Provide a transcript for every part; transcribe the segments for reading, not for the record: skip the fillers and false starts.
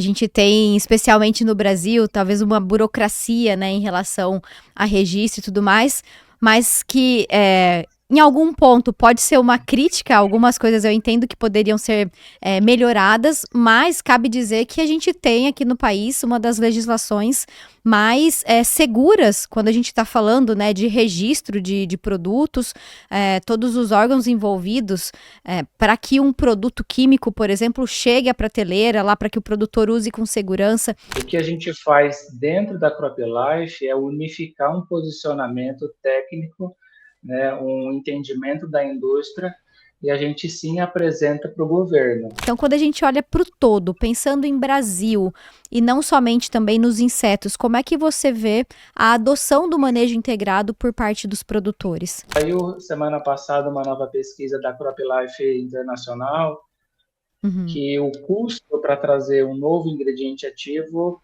A gente tem, especialmente no Brasil, talvez uma burocracia, né, em relação a registro e tudo mais, mas que em algum ponto pode ser uma crítica, algumas coisas eu entendo que poderiam ser melhoradas, mas cabe dizer que a gente tem aqui no país uma das legislações mais seguras quando a gente está falando, né, de registro de produtos, todos os órgãos envolvidos para que um produto químico, por exemplo, chegue à prateleira lá para que o produtor use com segurança. O que a gente faz dentro da CropLife é unificar um posicionamento técnico, né, um entendimento da indústria, e a gente sim apresenta para o governo. Então, quando a gente olha para o todo, pensando em Brasil e não somente também nos insetos, como é que você vê a adoção do manejo integrado por parte dos produtores? Saiu semana passada uma nova pesquisa da CropLife Internacional, que o custo para trazer um novo ingrediente ativo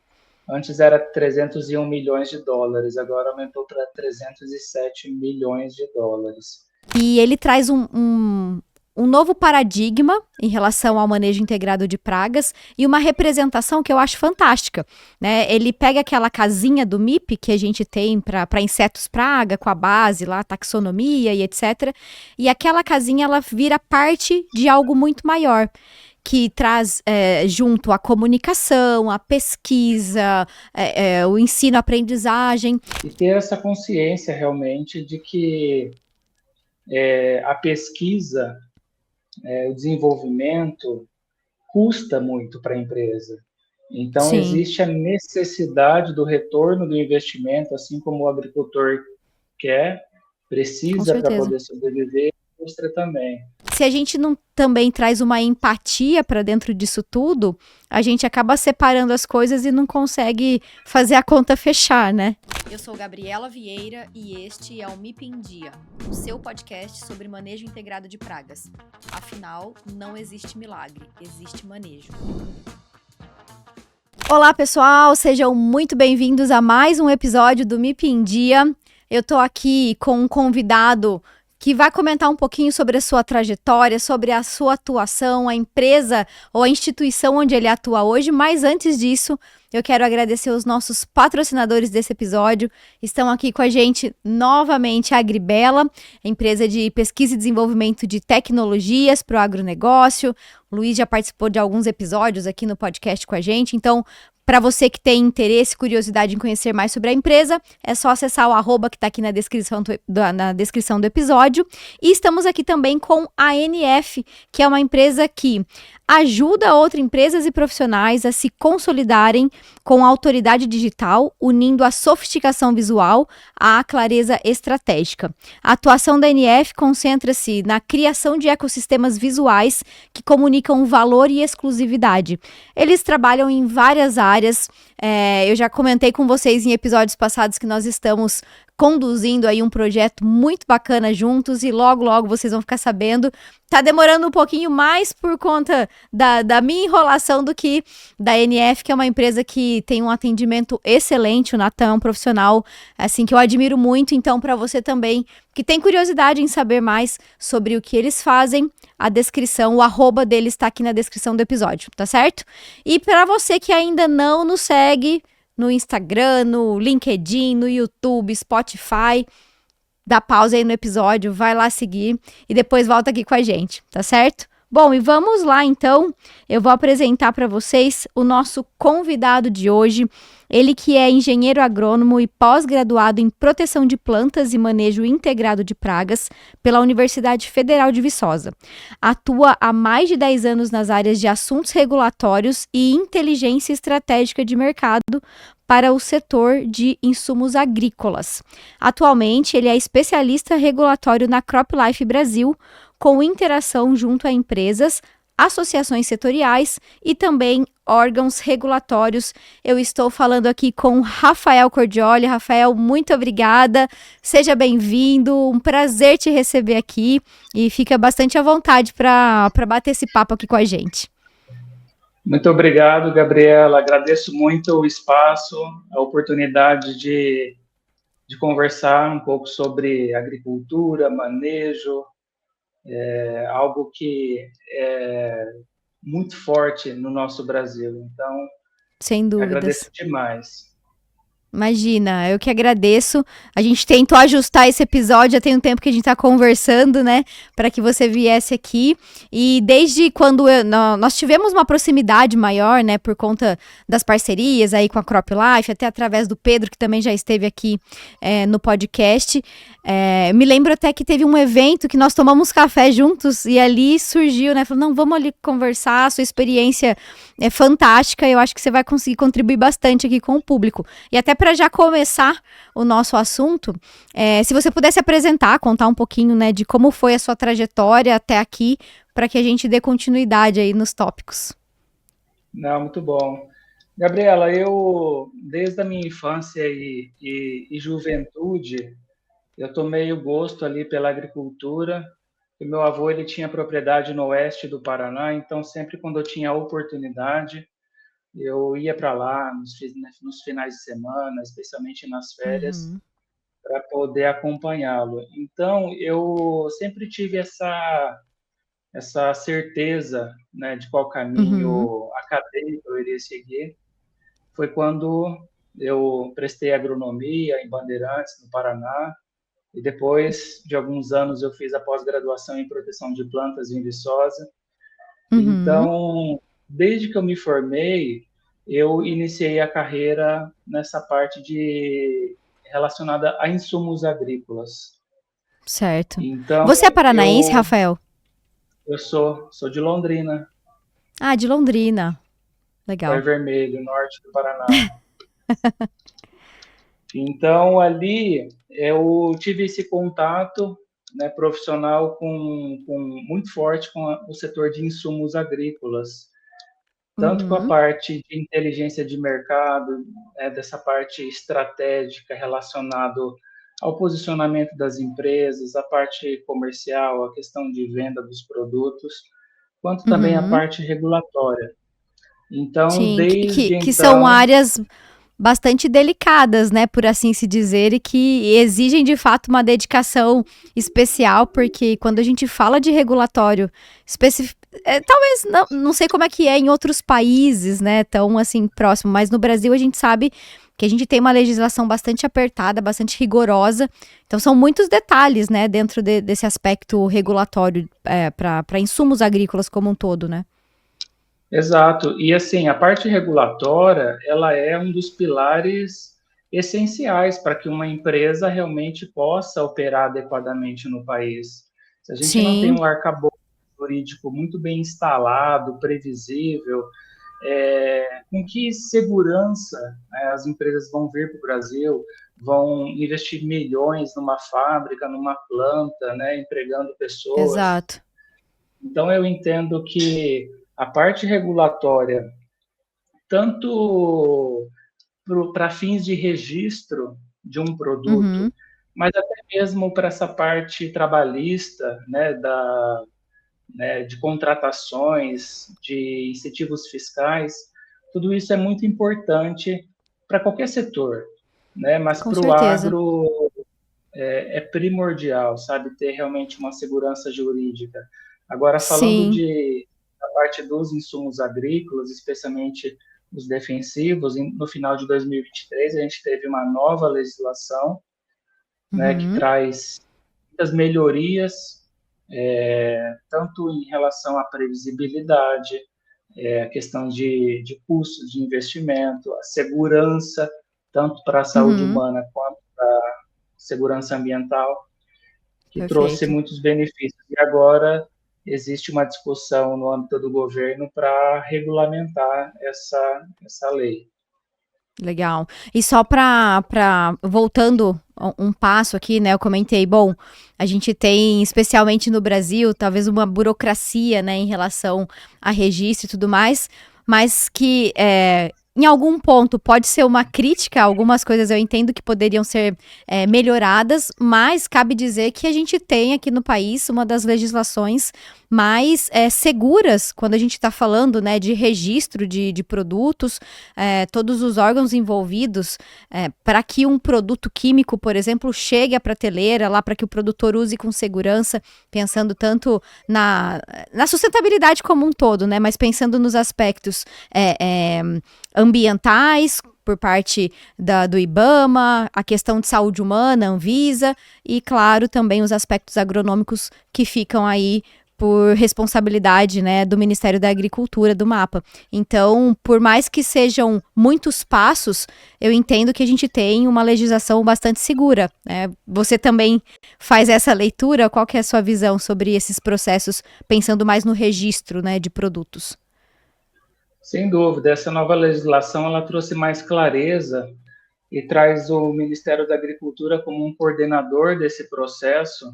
antes era 301 milhões de dólares, agora aumentou para 307 milhões de dólares. E ele traz um novo paradigma em relação ao manejo integrado de pragas e uma representação que eu acho fantástica, né? Ele pega aquela casinha do MIP que a gente tem para insetos praga, com a base lá, taxonomia e etc. E aquela casinha, ela vira parte de algo muito maior, que traz junto a comunicação, a pesquisa, o ensino, a aprendizagem. E ter essa consciência realmente de que a pesquisa, o desenvolvimento custa muito para a empresa. Então, Sim. Existe a necessidade do retorno do investimento, assim como o agricultor quer, precisa para poder sobreviver, a indústria também. Se a gente não também traz uma empatia para dentro disso tudo, a gente acaba separando as coisas e não consegue fazer a conta fechar, né? Eu sou Gabriela Vieira e este é o MIP em Dia, o seu podcast sobre manejo integrado de pragas. Afinal, não existe milagre, existe manejo. Olá, pessoal, sejam muito bem-vindos a mais um episódio do MIP em Dia. Eu tô aqui com um convidado que vai comentar um pouquinho sobre a sua trajetória, sobre a sua atuação, a empresa ou a instituição onde ele atua hoje, mas antes disso, eu quero agradecer os nossos patrocinadores desse episódio. Estão aqui com a gente novamente a Agribela, empresa de pesquisa e desenvolvimento de tecnologias para o agronegócio. O Luiz já participou de alguns episódios aqui no podcast com a gente, então para você que tem interesse, curiosidade em conhecer mais sobre a empresa, é só acessar o arroba que está aqui na descrição do episódio. E estamos aqui também com a NF, que é uma empresa que ajuda outras empresas e profissionais a se consolidarem com a autoridade digital, unindo a sofisticação visual à clareza estratégica. A atuação da NF concentra-se na criação de ecossistemas visuais que comunicam valor e exclusividade. Eles trabalham em várias áreas. Eu já comentei com vocês em episódios passados que nós estamos conduzindo aí um projeto muito bacana juntos e logo vocês vão ficar sabendo. Tá demorando um pouquinho mais por conta da minha enrolação do que da NF, que é uma empresa que tem um atendimento excelente. O Natan é um profissional assim que eu admiro muito, então para você também que tem curiosidade em saber mais sobre o que eles fazem, a descrição, o arroba deles está aqui na descrição do episódio, tá certo? E para você que ainda não nos segue no Instagram, no LinkedIn, no YouTube, Spotify, dá pausa aí no episódio, vai lá seguir e depois volta aqui com a gente, tá certo? Bom, e vamos lá então, eu vou apresentar para vocês o nosso convidado de hoje, ele que é engenheiro agrônomo e pós-graduado em proteção de plantas e manejo integrado de pragas pela Universidade Federal de Viçosa. Atua há mais de 10 anos nas áreas de assuntos regulatórios e inteligência estratégica de mercado para o setor de insumos agrícolas. Atualmente, ele é especialista regulatório na CropLife Brasil, com interação junto a empresas, associações setoriais e também órgãos regulatórios. Eu estou falando aqui com Rafael Cordioli. Rafael, muito obrigada. Seja bem-vindo. Um prazer te receber aqui e fica bastante à vontade para bater esse papo aqui com a gente. Muito obrigado, Gabriela. Agradeço muito o espaço, a oportunidade de conversar um pouco sobre agricultura, manejo, algo que é muito forte no nosso Brasil. Então, Sem Agradeço dúvidas. demais. Imagina, eu que agradeço. A gente tentou ajustar esse episódio, já tem um tempo que a gente tá conversando, né, para que você viesse aqui. E desde quando nós tivemos uma proximidade maior, né, por conta das parcerias aí com a Crop Life, até através do Pedro, que também já esteve aqui no podcast. Me lembro até que teve um evento que nós tomamos café juntos e ali surgiu, né, falou, não, vamos ali conversar, a sua experiência é fantástica, eu acho que você vai conseguir contribuir bastante aqui com o público. E até para já começar o nosso assunto, se você pudesse apresentar, contar um pouquinho, né, de como foi a sua trajetória até aqui, para que a gente dê continuidade aí nos tópicos. Não, muito bom. Gabriela, eu, desde a minha infância e juventude, eu tomei o gosto ali pela agricultura. O meu avô, ele tinha propriedade no oeste do Paraná, então sempre quando eu tinha a oportunidade, eu ia para lá nos finais de semana, especialmente nas férias, para poder acompanhá-lo. Então, eu sempre tive essa certeza, né, de qual caminho acadêmico eu iria seguir. Foi quando eu prestei agronomia em Bandeirantes, no Paraná, e depois de alguns anos eu fiz a pós-graduação em proteção de plantas em Viçosa. Então, desde que eu me formei, eu iniciei a carreira nessa parte relacionada a insumos agrícolas. Certo. Então, Você é paranaense, Rafael? Eu sou de Londrina. Ah, de Londrina. Legal. Cor Vermelho, norte do Paraná. Então, ali eu tive esse contato, né, profissional muito forte com o setor de insumos agrícolas, tanto com a parte de inteligência de mercado, dessa parte estratégica relacionado ao posicionamento das empresas, a parte comercial, a questão de venda dos produtos, quanto também a parte regulatória. Então, Sim, desde que são então... áreas bastante delicadas, né, por assim se dizer, e que exigem de fato uma dedicação especial, porque quando a gente fala de regulatório, talvez não sei como é que é em outros países, né, tão assim próximo, mas no Brasil a gente sabe que a gente tem uma legislação bastante apertada, bastante rigorosa, então são muitos detalhes, né, dentro desse aspecto regulatório para insumos agrícolas como um todo, né? Exato. E assim, a parte regulatória, ela é um dos pilares essenciais para que uma empresa realmente possa operar adequadamente no país. Se a gente não tem Sim. um arcabouço jurídico muito bem instalado, previsível, com que segurança, né, as empresas vão vir para o Brasil, vão investir milhões numa fábrica, numa planta, né, empregando pessoas. Exato. Então, eu entendo que a parte regulatória, tanto para fins de registro de um produto, mas até mesmo para essa parte trabalhista, né, de contratações, de incentivos fiscais, tudo isso é muito importante para qualquer setor, né? Mas para o agro é primordial, sabe, ter realmente uma segurança jurídica. Agora, falando da parte dos insumos agrícolas, especialmente os defensivos, no final de 2023 a gente teve uma nova legislação, né, que traz muitas melhorias, tanto em relação à previsibilidade, a questão de custos de investimento, a segurança, tanto para a saúde humana quanto para a segurança ambiental, que trouxe muitos benefícios. E agora existe uma discussão no âmbito do governo para regulamentar essa lei. Legal. E só voltando um passo aqui, né? Eu comentei, bom, a gente tem, especialmente no Brasil, talvez uma burocracia, né, em relação a registro e tudo mais, mas que em algum ponto pode ser uma crítica, algumas coisas eu entendo que poderiam ser melhoradas, mas cabe dizer que a gente tem aqui no país uma das legislações mais seguras quando a gente está falando, né, de registro de produtos, todos os órgãos envolvidos para que um produto químico, por exemplo, chegue à prateleira lá para que o produtor use com segurança, pensando tanto na sustentabilidade como um todo, né, mas pensando nos aspectos ambientais, por parte do IBAMA, a questão de saúde humana, Anvisa, e, claro, também os aspectos agronômicos que ficam aí por responsabilidade, né, do Ministério da Agricultura, do MAPA. Então, por mais que sejam muitos passos, eu entendo que a gente tem uma legislação bastante segura, né? Você também faz essa leitura? Qual que é a sua visão sobre esses processos, pensando mais no registro, né, de produtos? Sem dúvida, essa nova legislação ela trouxe mais clareza e traz o Ministério da Agricultura como um coordenador desse processo.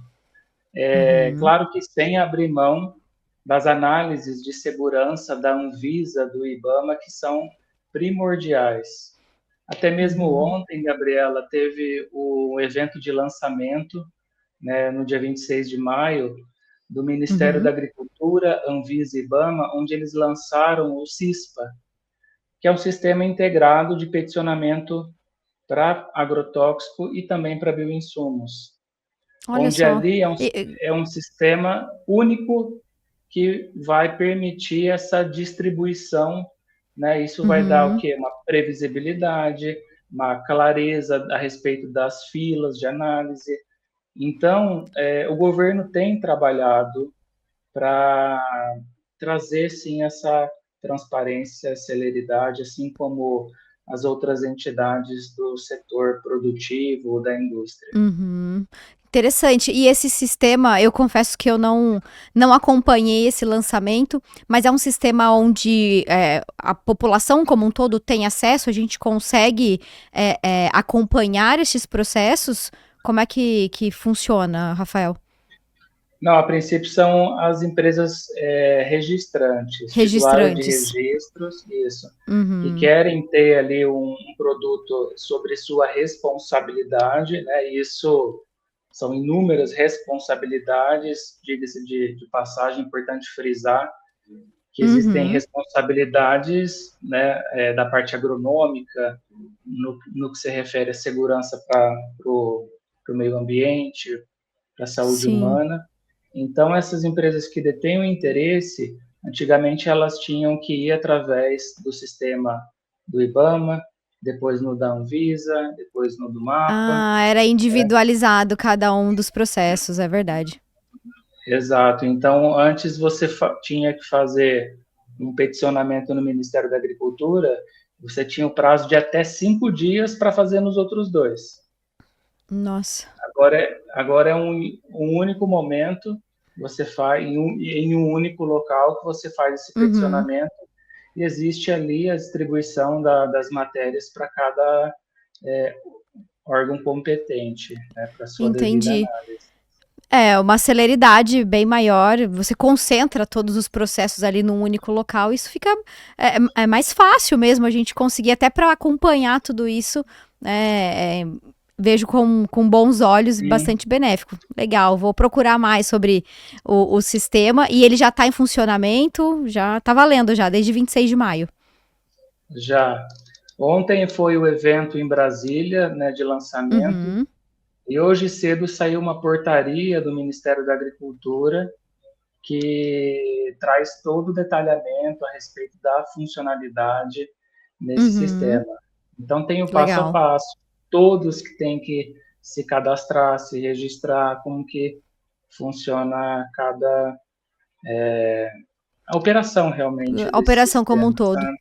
Claro que sem abrir mão das análises de segurança da Anvisa, do IBAMA, que são primordiais. Até mesmo ontem, Gabriela, teve o evento de lançamento, né, no dia 26 de maio, do Ministério da Agricultura, Anvisa e IBAMA, onde eles lançaram o CISPA, que é um sistema integrado de peticionamento para agrotóxico e também para bioinsumos, Olha onde só. ali é um sistema único que vai permitir essa distribuição, né? Isso vai dar o quê? Uma previsibilidade, uma clareza a respeito das filas de análise. Então, o governo tem trabalhado para trazer, sim, essa transparência, celeridade, assim como as outras entidades do setor produtivo, da indústria. Interessante. E esse sistema, eu confesso que eu não acompanhei esse lançamento, mas é um sistema onde a população como um todo tem acesso, a gente consegue acompanhar esses processos? Como é que funciona, Rafael? Não, a princípio são as empresas registrantes, titulares de Registrantes. registros, isso, que querem ter ali um produto sobre sua responsabilidade, né? Isso são inúmeras responsabilidades, diga-se de passagem, importante frisar que existem responsabilidades, né, da parte agronômica, no que se refere à segurança para o meio ambiente, para a saúde Sim. humana. Então, essas empresas que detêm o interesse, antigamente elas tinham que ir através do sistema do IBAMA, depois no da Anvisa, depois no do MAPA. Ah, era individualizado cada um dos processos, é verdade. Exato. Então, antes você tinha que fazer um peticionamento no Ministério da Agricultura, você tinha o prazo de até 5 dias para fazer nos outros dois. Nossa. Agora é um único momento, você faz em um único local que você faz esse peticionamento e existe ali a distribuição das matérias para cada órgão competente, né, para sua devida Entendi. análise. É, uma celeridade bem maior, você concentra todos os processos ali num único local, isso fica mais fácil mesmo a gente conseguir, até para acompanhar tudo isso, vejo com bons olhos e Sim. bastante benéfico. Legal, vou procurar mais sobre o sistema, e ele já está em funcionamento, já está valendo já, desde 26 de maio. Já. Ontem foi o evento em Brasília, né, de lançamento, e hoje cedo saiu uma portaria do Ministério da Agricultura que traz todo o detalhamento a respeito da funcionalidade nesse sistema. Então, tem o passo a Legal. passo, todos que têm que se cadastrar, se registrar, como que funciona cada a operação realmente A desse operação como um sistema, todo. sabe?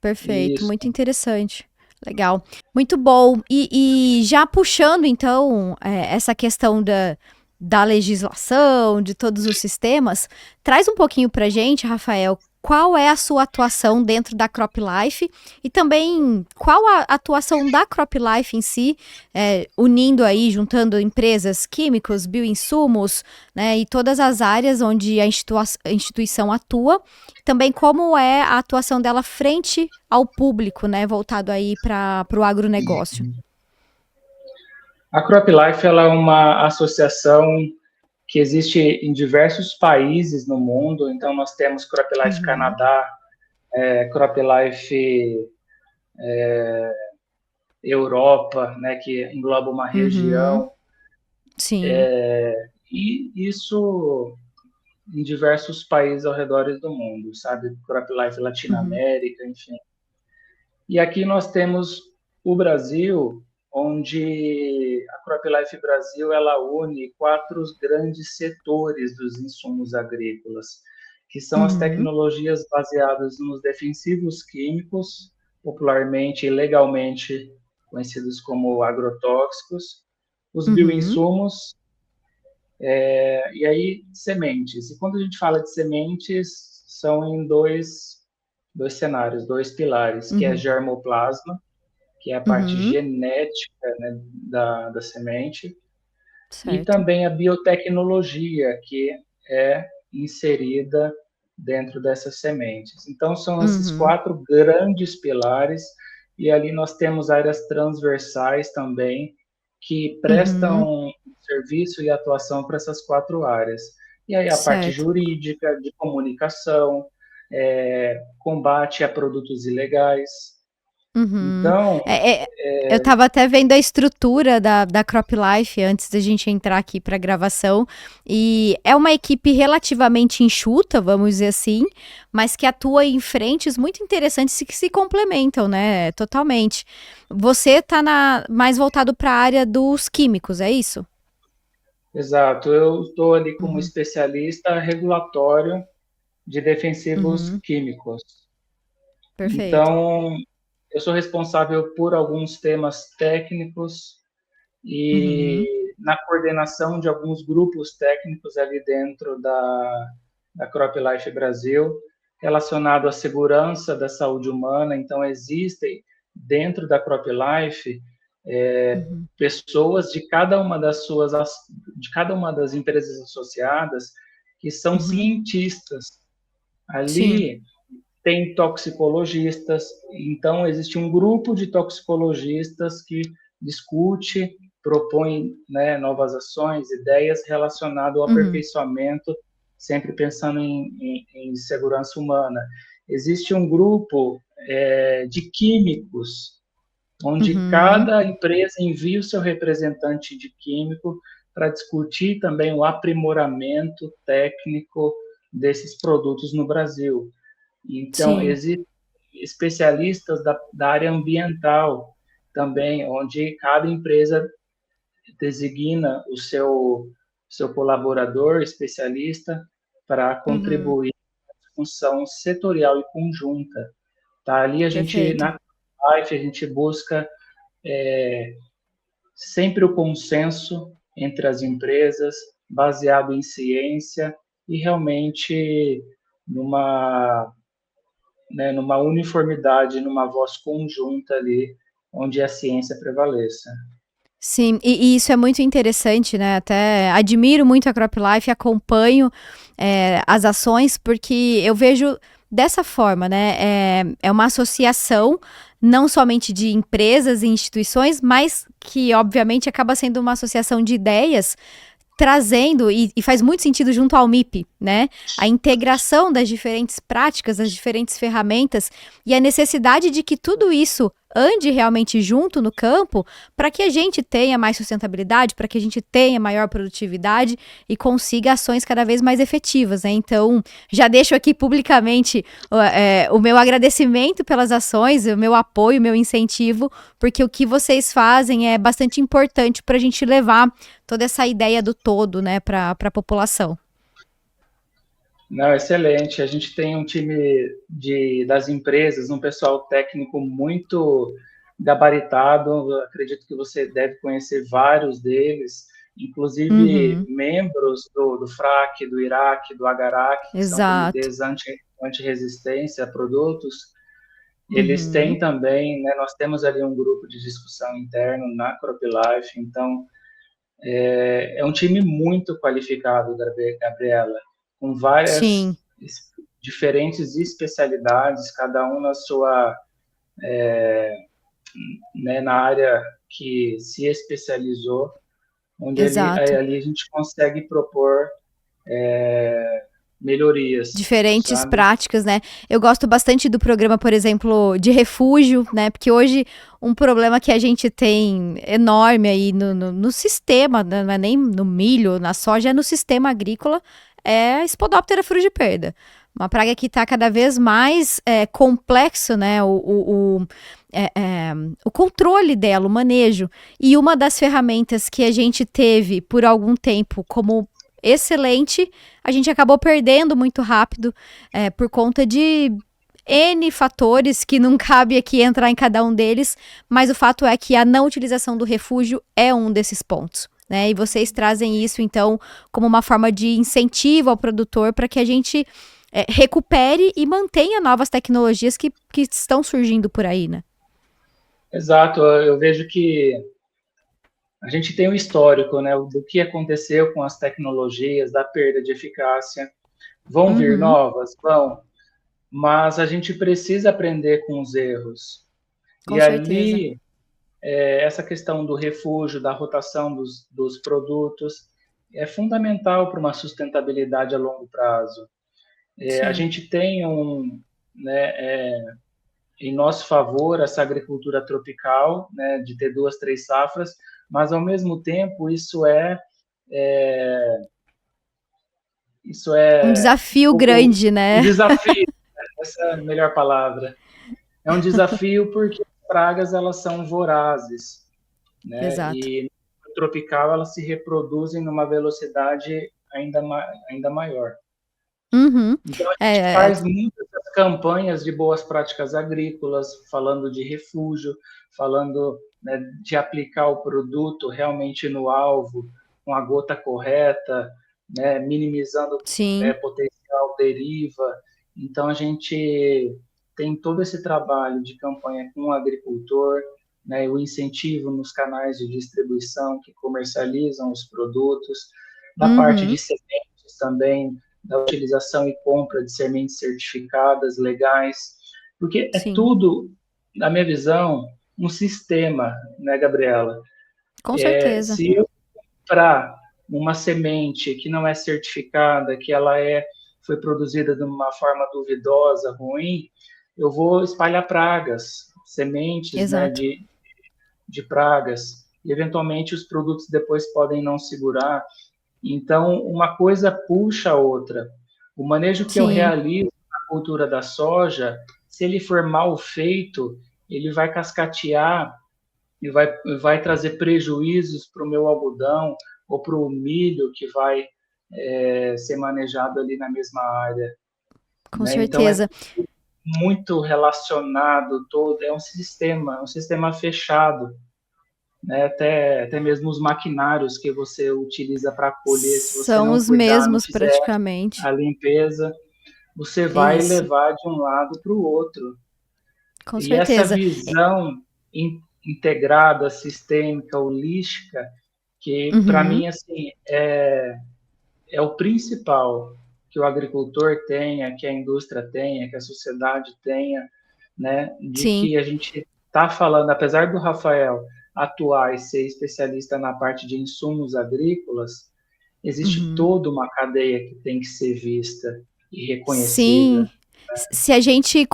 Perfeito, Isso. muito interessante. Legal. Muito bom. E já puxando, então, essa questão da legislação, de todos os sistemas, traz um pouquinho pra gente, Rafael, qual é a sua atuação dentro da CropLife e também qual a atuação da CropLife em si, unindo aí, juntando empresas, químicos, bioinsumos, né, e todas as áreas onde a instituição atua, também como é a atuação dela frente ao público, né, voltado aí para o agronegócio. A CropLife ela é uma associação que existe em diversos países no mundo. Então, nós temos CropLife Canadá, CropLife Europa, né, que engloba uma região. Sim. E isso em diversos países ao redor do mundo, sabe? CropLife Latinoamérica, enfim. E aqui nós temos o Brasil, onde a CropLife Brasil ela une 4 grandes setores dos insumos agrícolas, que são as tecnologias baseadas nos defensivos químicos, popularmente e legalmente conhecidos como agrotóxicos, os bioinsumos, e aí sementes. E quando a gente fala de sementes, são em dois cenários, 2 pilares, que é germoplasma, que é a parte genética, né, da semente, e Certo. também a biotecnologia, que é inserida dentro dessas sementes. Então, são esses 4 grandes pilares, e ali nós temos áreas transversais também, que prestam serviço e atuação para essas 4 áreas. E aí a parte Certo. jurídica, de comunicação, combate a produtos ilegais. Então, Eu estava até vendo a estrutura da CropLife antes da gente entrar aqui para a gravação, e é uma equipe relativamente enxuta, vamos dizer assim, mas que atua em frentes muito interessantes e que se complementam, né? Totalmente. Você está mais voltado para a área dos químicos, é isso? exato, eu estou ali como especialista regulatório de defensivos químicos. Perfeito. Então, eu sou responsável por alguns temas técnicos e na coordenação de alguns grupos técnicos ali dentro da CropLife Brasil, relacionado à segurança da saúde humana. Então, existem dentro da CropLife pessoas de cada uma das empresas associadas que são cientistas. Sim. Ali tem toxicologistas, então existe um grupo de toxicologistas que discute, propõe, né, novas ações, ideias relacionadas ao aperfeiçoamento, sempre pensando em segurança humana. Existe um grupo de químicos, onde cada empresa envia o seu representante de químico para discutir também o aprimoramento técnico desses produtos no Brasil. Então, Sim. existem especialistas da área ambiental também, onde cada empresa designa o seu colaborador especialista para contribuir na função setorial e conjunta. Tá? Ali Perfeito. na Life, a gente busca sempre o consenso entre as empresas, baseado em ciência e realmente numa uniformidade, numa voz conjunta ali, onde a ciência prevaleça. Sim, e isso é muito interessante, né? Até admiro muito a CropLife, acompanho as ações, porque eu vejo dessa forma, né? É uma associação não somente de empresas e instituições, mas que obviamente acaba sendo uma associação de ideias trazendo, e faz muito sentido junto ao MIP, né? A integração das diferentes práticas, das diferentes ferramentas e a necessidade de que tudo isso ande realmente junto no campo para que a gente tenha mais sustentabilidade, para que a gente tenha maior produtividade e consiga ações cada vez mais efetivas, né? Então, já deixo aqui publicamente o meu agradecimento pelas ações, o meu apoio, o meu incentivo, porque o que vocês fazem é bastante importante para a gente levar toda essa ideia do todo, né, para a população. Não, excelente. A gente tem um time das empresas, um pessoal técnico muito gabaritado. Eu acredito que você deve conhecer vários deles, inclusive membros do FRAC, do IRAC, do AGARAC, que são Exato. comitês anti-resistência a produtos. Eles têm também, né, nós temos ali um grupo de discussão interno na CropLife, então é um time muito qualificado, Gabriela, com várias Sim. diferentes especialidades, cada um na sua, né, na área que se especializou, onde Exato. ali a gente consegue propor melhorias, Diferentes sabe? práticas, né? Eu gosto bastante do programa, por exemplo, de refúgio, né? Porque hoje um problema que a gente tem enorme aí no sistema, né? Não é nem no milho, na soja, é no sistema agrícola, é a Spodoptera frugiperda. Uma praga que está cada vez mais complexo, né? O controle dela, o manejo. E uma das ferramentas que a gente teve por algum tempo como excelente, a gente acabou perdendo muito rápido por conta de N fatores que não cabe aqui entrar em cada um deles, mas o fato é que a não utilização do refúgio é um desses pontos, né? E vocês trazem isso, então, como uma forma de incentivo ao produtor para que a gente recupere e mantenha novas tecnologias que estão surgindo por aí, né? Exato, eu vejo que a gente tem um histórico, né, do que aconteceu com as tecnologias, da perda de eficácia. Vão vir novas? Vão. Mas a gente precisa aprender com os erros. Com e certeza. Ali, essa questão do refúgio, da rotação dos produtos, é fundamental para uma sustentabilidade a longo prazo. A gente tem em nosso favor essa agricultura tropical, né, de ter 2, 3 safras, mas ao mesmo tempo isso é um desafio grande, né? Um desafio, essa é a melhor palavra. É um desafio porque as pragas elas são vorazes, né? Exato. E no tropical elas se reproduzem numa velocidade ainda maior. Então a gente faz muitas campanhas de boas práticas agrícolas, falando de refúgio, falando, né, de aplicar o produto realmente no alvo, com a gota correta, né, minimizando potencial deriva. Então a gente tem todo esse trabalho de campanha com o agricultor, né, o incentivo nos canais de distribuição que comercializam os produtos, da parte de sementes também, da utilização e compra de sementes certificadas, legais, porque é tudo, na minha visão, um sistema, né, Gabriela? Com certeza. Se eu comprar uma semente que não é certificada, que ela foi produzida de uma forma duvidosa, ruim, eu vou espalhar pragas, sementes, né, de pragas, e eventualmente os produtos depois podem não segurar. Então, uma coisa puxa a outra. O manejo que eu realizo na cultura da soja, se ele for mal feito, ele vai cascatear e vai trazer prejuízos para o meu algodão ou para o milho que vai ser manejado ali na mesma área. Com certeza. Então, é muito relacionado todo, é um sistema fechado. Né, até mesmo os maquinários que você utiliza para colher, se você são não os cuidar, mesmos não fizer praticamente. a limpeza, você vai levar de um lado para o outro. Com e certeza. Essa visão integrada, sistêmica, holística, que para mim assim, é o principal que o agricultor tenha, que a indústria tenha, que a sociedade tenha, né, de que a gente está falando, apesar do Rafael atuar e ser especialista na parte de insumos agrícolas, existe toda uma cadeia que tem que ser vista e reconhecida. Sim. Se a gente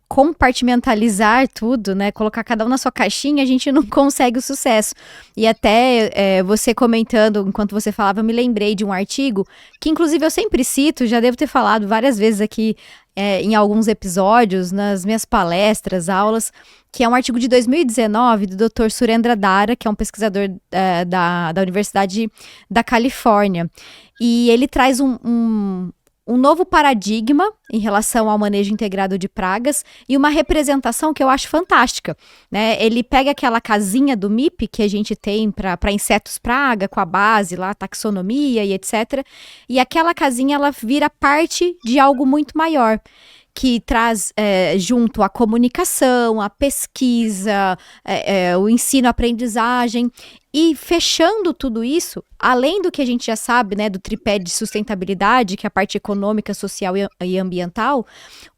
compartimentalizar tudo, né, colocar cada um na sua caixinha, a gente não consegue o sucesso. E até você comentando, enquanto você falava, eu me lembrei de um artigo, que inclusive eu sempre cito, já devo ter falado várias vezes aqui em alguns episódios, nas minhas palestras, aulas, que é um artigo de 2019 do Dr. Surendra Dara, que é um pesquisador da Universidade da Califórnia. E ele traz um novo paradigma em relação ao manejo integrado de pragas e uma representação que eu acho fantástica, né? Ele pega aquela casinha do MIP que a gente tem para insetos praga, com a base lá, taxonomia e etc. E aquela casinha, ela vira parte de algo muito maior, que traz junto a comunicação, a pesquisa, o ensino-aprendizagem. E fechando tudo isso, além do que a gente já sabe, né, do tripé de sustentabilidade, que é a parte econômica, social e ambiental,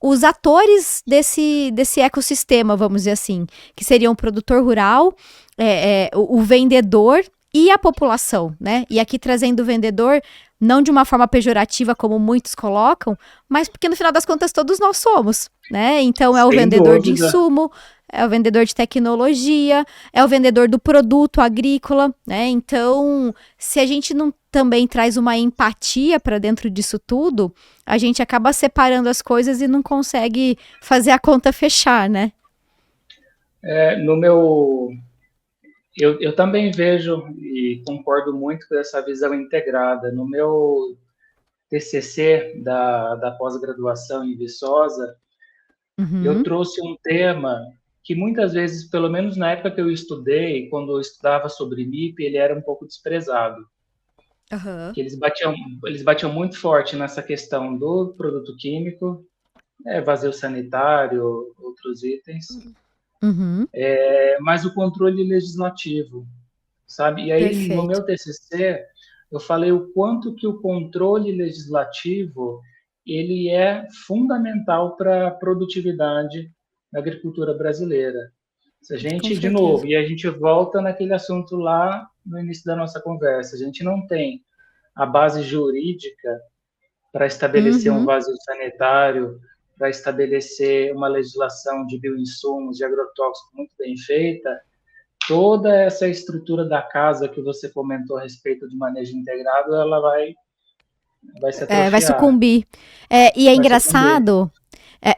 os atores desse ecossistema, vamos dizer assim, que seriam o produtor rural, o vendedor e a população, né? E aqui trazendo o vendedor, não de uma forma pejorativa, como muitos colocam, mas porque no final das contas todos nós somos, né? Então é o vendedor de insumo, é o vendedor de tecnologia, é o vendedor do produto agrícola, né? Então, se a gente também traz uma empatia para dentro disso tudo, a gente acaba separando as coisas e não consegue fazer a conta fechar, né? No meu, eu também vejo e concordo muito com essa visão integrada. No meu TCC da pós-graduação em Viçosa, eu Uhum, trouxe um tema que muitas vezes, pelo menos na época que eu estudei, quando eu estudava sobre MIP, ele era um pouco desprezado. aham, Que eles batiam muito forte nessa questão do produto químico, vazio sanitário, outros itens, uhum, mas o controle legislativo, sabe? E aí, no perfeito. meu TCC, eu falei o quanto que o controle legislativo ele é fundamental para a produtividade da agricultura brasileira. Se a Com gente, de certeza. novo, e a gente volta naquele assunto lá no início da nossa conversa, a gente não tem a base jurídica para estabelecer um Uhum. vazio sanitário, para estabelecer uma legislação de bioinsumos, de agrotóxicos muito bem feita, toda essa estrutura da casa que você comentou a respeito de manejo integrado, ela vai se Vai atrofiar, sucumbir. E é vai sucumbir. engraçado.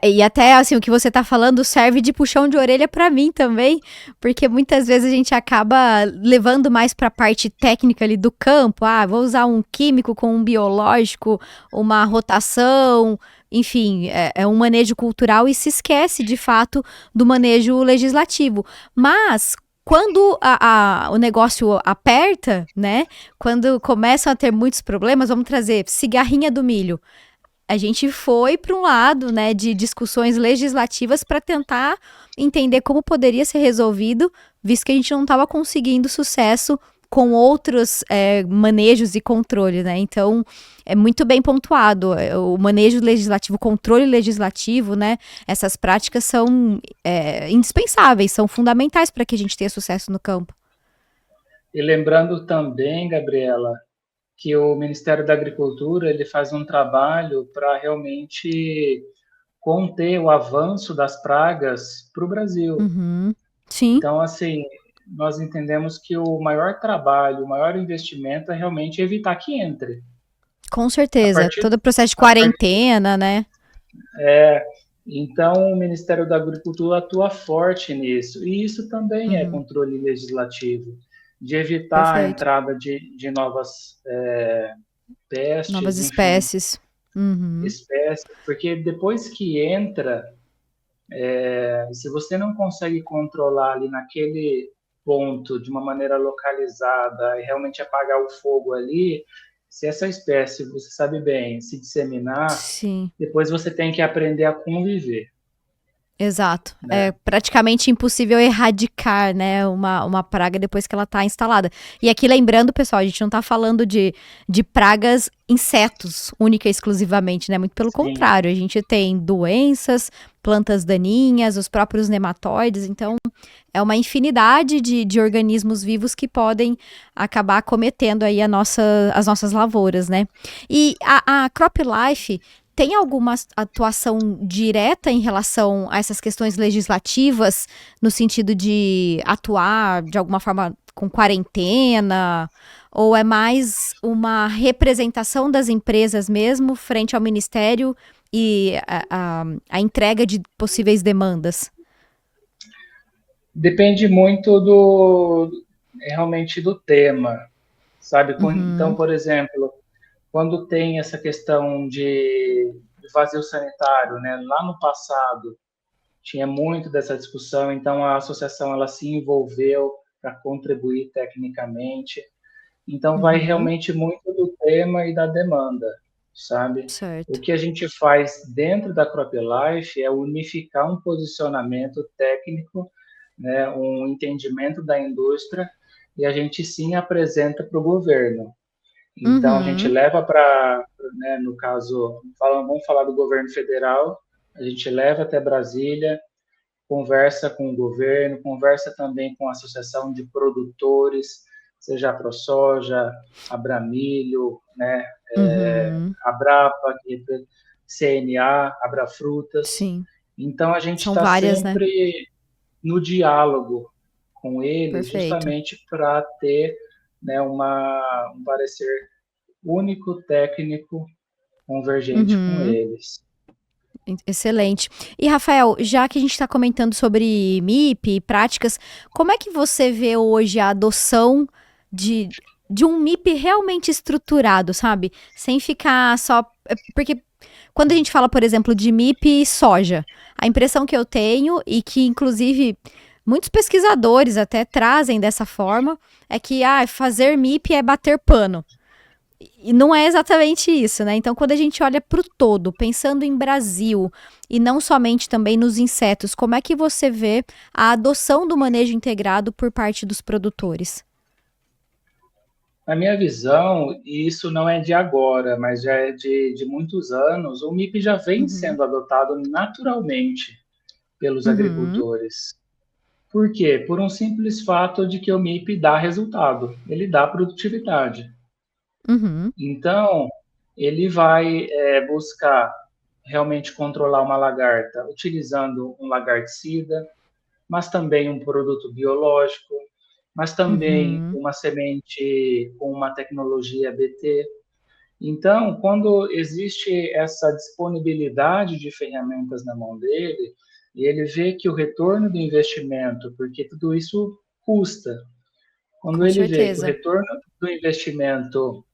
E até assim, o que você tá falando serve de puxão de orelha para mim também, porque muitas vezes a gente acaba levando mais para a parte técnica ali do campo. Ah, vou usar um químico com um biológico, uma rotação, enfim, é um manejo cultural e se esquece de fato do manejo legislativo. Mas quando o negócio aperta, né? Quando começam a ter muitos problemas, vamos trazer cigarrinha do milho. A gente foi para um lado, né, de discussões legislativas para tentar entender como poderia ser resolvido, visto que a gente não estava conseguindo sucesso com outros manejos e controle, né? Então, é muito bem pontuado. O manejo legislativo, o controle legislativo, né? Essas práticas são indispensáveis, são fundamentais para que a gente tenha sucesso no campo. E lembrando também, Gabriela, que o Ministério da Agricultura ele faz um trabalho para realmente conter o avanço das pragas para o Brasil. Uhum. Sim, Então, assim, nós entendemos que o maior trabalho, o maior investimento é realmente evitar que entre. com A certeza. partir, Todo o processo de a partir, quarentena, né? então, o Ministério da Agricultura atua forte nisso. E isso também é Uhum. controle legislativo, de evitar a Perfeito. entrada de novas Novas pestes, enfim, espécies. Uhum. espécies, porque depois que entra, se você não consegue controlar ali naquele ponto de uma maneira localizada e realmente apagar o fogo ali, se essa espécie, você sabe bem, se disseminar, Sim. depois você tem que aprender a conviver, Exato. né? É praticamente impossível erradicar, né, uma praga depois que ela está instalada. E aqui lembrando, pessoal, a gente não está falando de pragas insetos, única e exclusivamente, né? Muito pelo Sim. contrário, a gente tem doenças, plantas daninhas, os próprios nematóides, então é uma infinidade de organismos vivos que podem acabar cometendo aí as nossas lavouras, né? E a CropLife tem alguma atuação direta em relação a essas questões legislativas, no sentido de atuar de alguma forma com quarentena? Ou é mais uma representação das empresas mesmo frente ao ministério e a entrega de possíveis demandas? Depende muito realmente do tema, sabe? Então, Uhum, por exemplo, quando tem essa questão de vazio sanitário, né? Lá no passado tinha muito dessa discussão, então a associação ela se envolveu para contribuir tecnicamente. Então vai uhum, realmente muito do tema e da demanda, sabe? O certo. que a gente faz dentro da CropLife é unificar um posicionamento técnico, né, um entendimento da indústria e a gente sim apresenta para o governo. Então, a gente Uhum, leva para, né, no caso, vamos falar do governo federal, a gente leva até Brasília, conversa com o governo, conversa também com a associação de produtores, seja a ProSoja, a Bramilho, né, uhum, a Brapa, CNA, Abrafrutas. sim. Então, a gente São está várias, né? sempre no diálogo com eles, Perfeito. justamente para ter, né, um parecer único técnico convergente com eles. Excelente. E, Rafael, já que a gente está comentando sobre MIP e práticas, como é que você vê hoje a adoção de um MIP realmente estruturado, sabe? Sem ficar só... Porque quando a gente fala, por exemplo, de MIP e soja, a impressão que eu tenho, e que inclusive muitos pesquisadores até trazem dessa forma, é que fazer MIP é bater pano. E não é exatamente isso, né? Então, quando a gente olha para o todo, pensando em Brasil, e não somente também nos insetos, como é que você vê a adoção do manejo integrado por parte dos produtores? Na minha visão, e isso não é de agora, mas já é de muitos anos, o MIP já vem sendo adotado naturalmente pelos agricultores. Por quê? Por um simples fato de que o MIP dá resultado, ele dá produtividade. Então, ele vai buscar realmente controlar uma lagarta utilizando um lagarticida, mas também um produto biológico, mas também uma semente com uma tecnologia BT. Então, quando existe essa disponibilidade de ferramentas na mão dele, e ele vê que o retorno do investimento, porque tudo isso custa, quando ele vê que o retorno do investimento,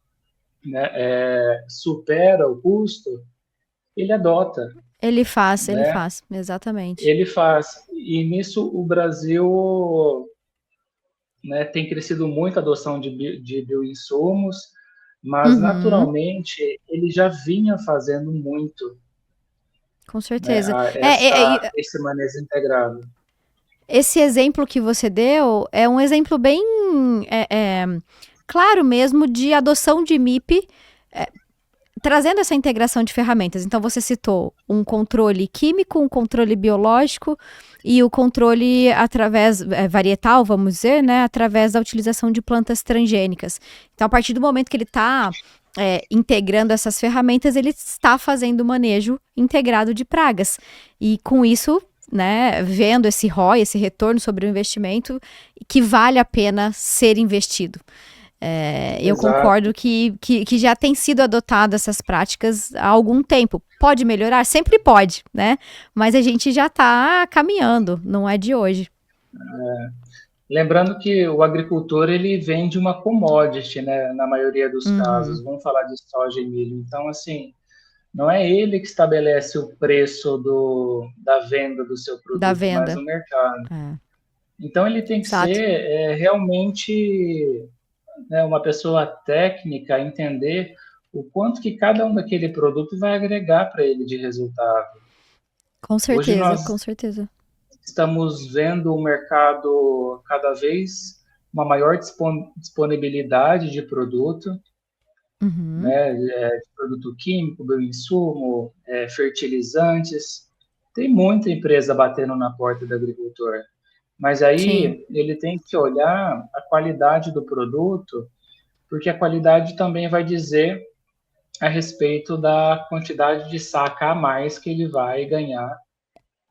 né, supera o custo, ele adota. Ele faz, exatamente. Ele faz. E nisso o Brasil, né, tem crescido muito a adoção de bioinsumos, mas naturalmente ele já vinha fazendo muito. Com certeza. Esse manejo integrado. Esse exemplo que você deu é um exemplo bem claro mesmo de adoção de MIP, trazendo essa integração de ferramentas. Então, você citou um controle químico, um controle biológico e o controle através varietal, vamos dizer, né, através da utilização de plantas transgênicas. Então, a partir do momento que ele está integrando essas ferramentas, ele está fazendo o manejo integrado de pragas. E com isso, né, vendo esse ROI, esse retorno sobre o investimento, que vale a pena ser investido. Eu concordo que já tem sido adotadas essas práticas há algum tempo. Pode melhorar? Sempre pode, né? Mas a gente já está caminhando, não é de hoje. Lembrando que o agricultor, ele vende uma commodity, né, na maioria dos casos. Vamos falar de soja e milho. Então, assim, não é ele que estabelece o preço da venda do seu produto, mas o mercado. Então, ele tem que ser realmente... uma pessoa técnica, entender o quanto que cada um daquele produto vai agregar para ele de resultado. Com certeza, Hoje nós com certeza. Estamos vendo o mercado cada vez uma maior disponibilidade de produto, né, de produto químico, bioinsumo, fertilizantes. Tem muita empresa batendo na porta do agricultor. Mas aí ele tem que olhar a qualidade do produto, porque a qualidade também vai dizer a respeito da quantidade de saca a mais que ele vai ganhar,